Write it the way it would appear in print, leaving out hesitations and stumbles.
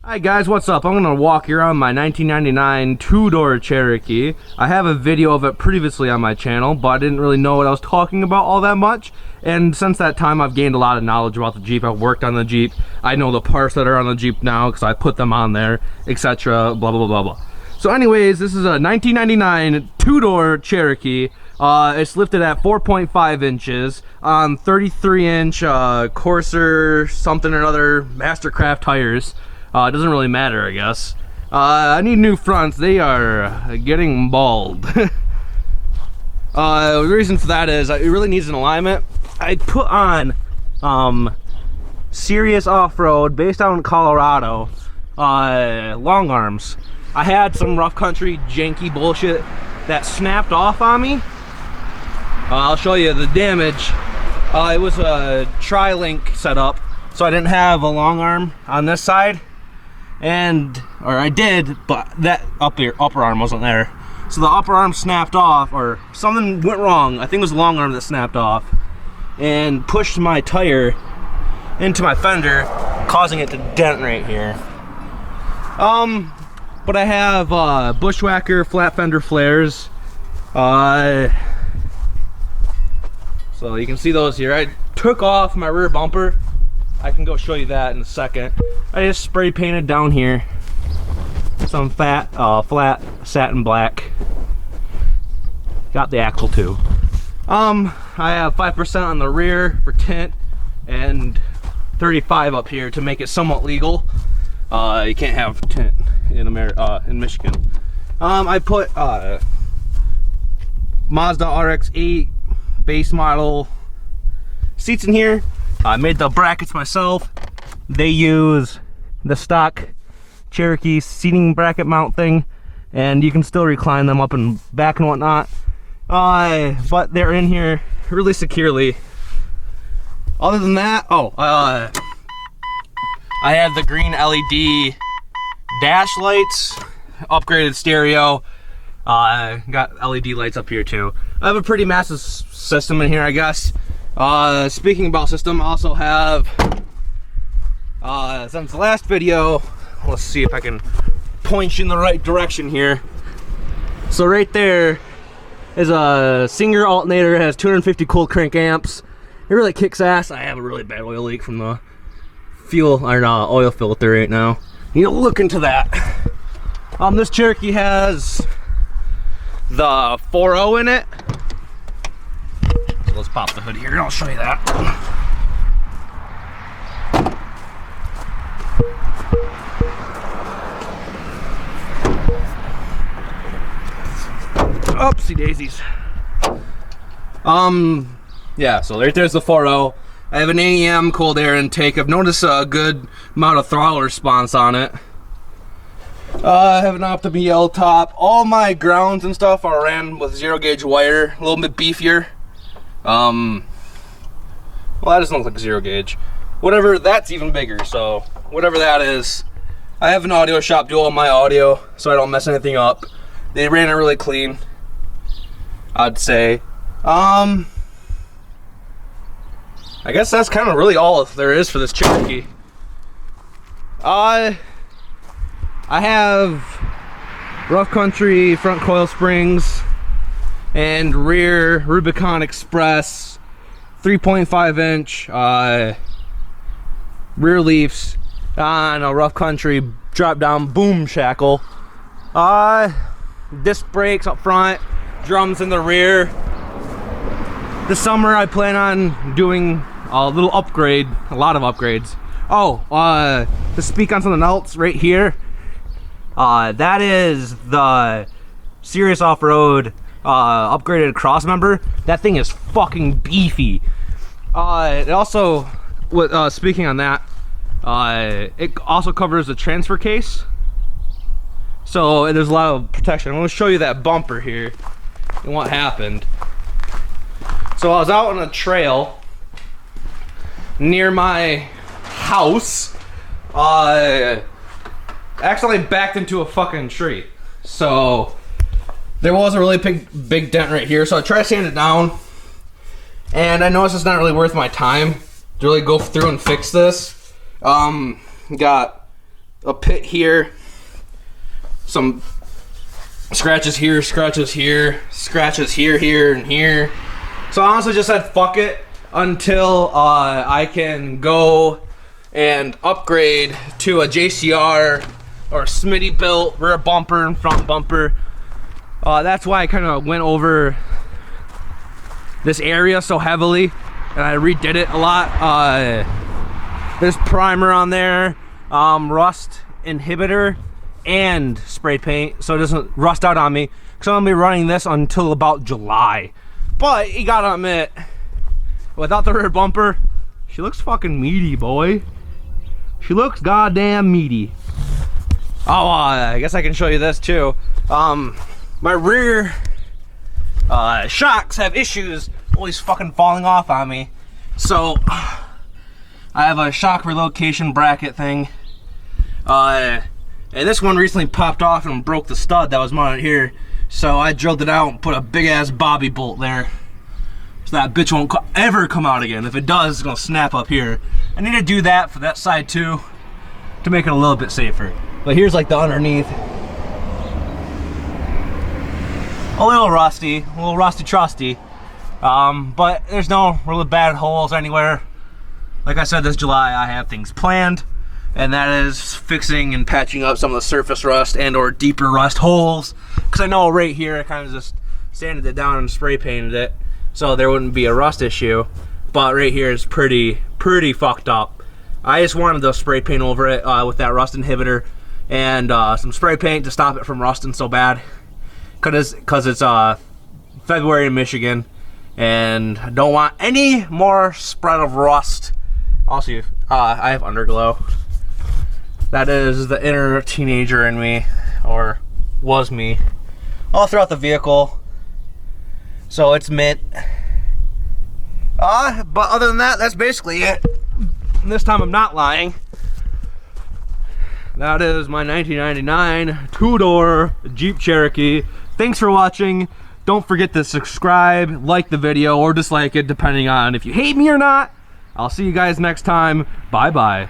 Hi guys, what's up? I'm gonna walk you around my 1999 two-door Cherokee. I have a video of it previously on my channel, but I didn't really know what I was talking about all that much. And since that time, I've gained a lot of knowledge about the Jeep. I've worked on the Jeep. I know the parts that are on the Jeep now because I put them on there, etc. Blah blah blah blah. So, anyways, this is a 1999 two-door Cherokee. It's lifted at 4.5 inches on 33-inch Corsair something or other Mastercraft tires. It doesn't really matter, I guess. I need new fronts. They are getting bald. The reason for that is it really needs an alignment. I put on Serious Off-Road based out in Colorado long arms. I had some rough country janky bullshit that snapped off on me. I'll show you the damage. It was a tri-link setup, so I didn't have a long arm on this side. Or I did, but that upper arm wasn't there. So the upper arm snapped off, or something went wrong. I think it was the long arm that snapped off and pushed my tire into my fender, causing it to dent right here. But I have Bushwhacker flat fender flares. So you can see those here. I took off my rear bumper. I can go show you that in a second. I just spray painted down here some flat satin black. Got the axle too. I have 5% on the rear for tint and 35 up here to make it somewhat legal. You can't have tint in Michigan. I put Mazda RX-8 base model seats in here. I made the brackets myself. They use the stock Cherokee seating bracket mount thing, and you can still recline them up and back and whatnot. But they're in here really securely. Other than that, I have the green LED dash lights, upgraded stereo. Got LED lights up here too. I have a pretty massive system in here, I guess. Speaking about system, I also have, since the last video, let's see if I can point you in the right direction here. So right there is a Singer alternator. It has 250 cold crank amps. It really kicks ass. I have a really bad oil leak from the oil filter right now. You need to look into that. This Cherokee has the 4.0 in it. Let's pop the hood here and I'll show you that. Oopsie daisies. Yeah, so right there's the 4.0. I have an AEM cold air intake. I've noticed a good amount of throttle response on it. I have an Optima L top. All my grounds and stuff are ran with 0 gauge wire, a little bit beefier. Well, that doesn't look like 0 gauge. Whatever, that's even bigger, so whatever that is. I have an audio shop do all my audio so I don't mess anything up. They ran it really clean, I'd say. I guess that's kind of really all there is for this Cherokee. I have rough country front coil springs and rear Rubicon Express 3.5 inch rear leafs on a rough country drop down boom shackle. Disc brakes up front, drums in the rear. This summer I plan on doing a little upgrade, a lot of upgrades. To speak on something else right here, that is the Serious Off-Road upgraded cross member. That thing is fucking beefy. It also, speaking on that, it also covers the transfer case, so there's a lot of protection. I'm going to show you that bumper here and what happened. So I was out on a trail near my house. Accidentally backed into a fucking tree. So there was a really big dent right here. So I tried to sand it down, and I noticed it's not really worth my time to really go through and fix this. Got a pit here, some scratches here, scratches here, scratches here, here, and here. So I honestly just said fuck it until I can go and upgrade to a JCR or a Smitty built rear bumper and front bumper. That's why I kind of went over this area so heavily, and I redid it a lot. There's primer on there, rust inhibitor, and spray paint, so it doesn't rust out on me, because I'm gonna be running this until about July. But you gotta admit, without the rear bumper, she looks fucking meaty, boy. She looks goddamn meaty. Oh, I guess I can show you this too. My rear shocks have issues always fucking falling off on me. So I have a shock relocation bracket thing. And this one recently popped off and broke the stud that was mounted here. So I drilled it out and put a big ass bobby bolt there. So that bitch won't ever come out again. If it does, it's gonna snap up here. I need to do that for that side too, to make it a little bit safer. But here's like the underneath. A little rusty trusty. But there's no really bad holes anywhere. Like I said, this July I have things planned, and that is fixing and patching up some of the surface rust and or deeper rust holes. Because I know right here I kind of just sanded it down and spray painted it, so there wouldn't be a rust issue. But right here is pretty fucked up. I just wanted to spray paint over it with that rust inhibitor and some spray paint to stop it from rusting so bad. Cause it's February in Michigan, and I don't want any more spread of rust. Also, I have underglow. That is the inner teenager in me, or was me, all throughout the vehicle. So it's mint. But other than that, that's basically it. And this time I'm not lying. That is my 1999 two-door Jeep Cherokee. Thanks for watching. Don't forget to subscribe, like the video, or dislike it, depending on if you hate me or not. I'll see you guys next time. Bye-bye.